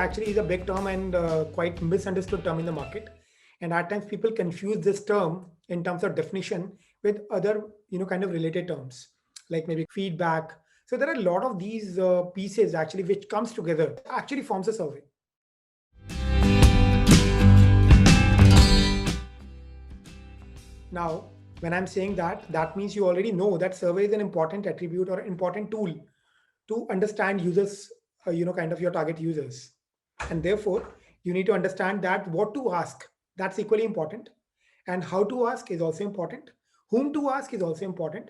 actually is a big term and quite misunderstood term in the market. And at times people confuse this term in terms of definition with other, kind of related terms, like maybe feedback. So there are a lot of these pieces actually which comes together, actually forms a survey. Now, when I'm saying that, that means you already know that survey is an important attribute or important tool to understand users, kind of your target users. And therefore, you need to understand that what to ask, that's equally important. And how to ask is also important. Whom to ask is also important.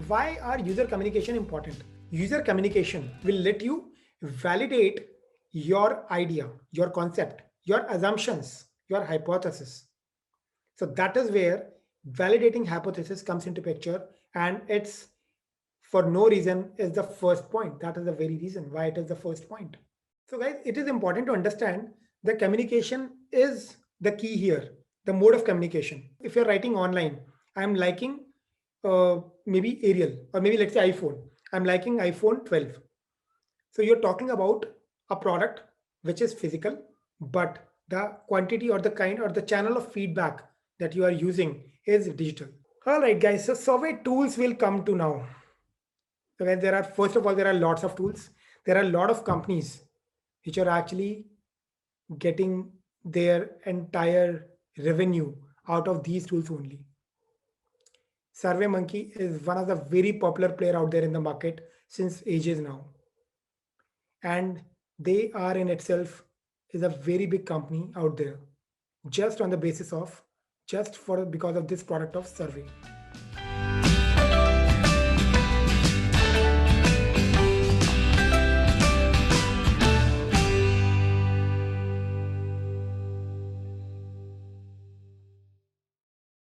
Why are user communication important? User communication will let you validate your idea, your concept, your assumptions, your hypothesis. So that is where validating hypothesis comes into picture, and it's for no reason is the first point. That is the very reason why it is the first point. So guys, it is important to understand the communication is the key here, the mode of communication. If you're writing online, I'm liking maybe Arial, or maybe let's say iPhone. I'm liking iPhone 12. So you're talking about a product which is physical, but the quantity or the kind or the channel of feedback that you are using is digital. All right, guys. So survey tools will come to now. So guys, there are first of all there are lots of tools. There are a lot of companies which are actually getting their entire revenue out of these tools only. SurveyMonkey is one of the very popular player out there in the market since ages now, and they are in itself is a very big company out there, just on the basis of just for because of this product of survey.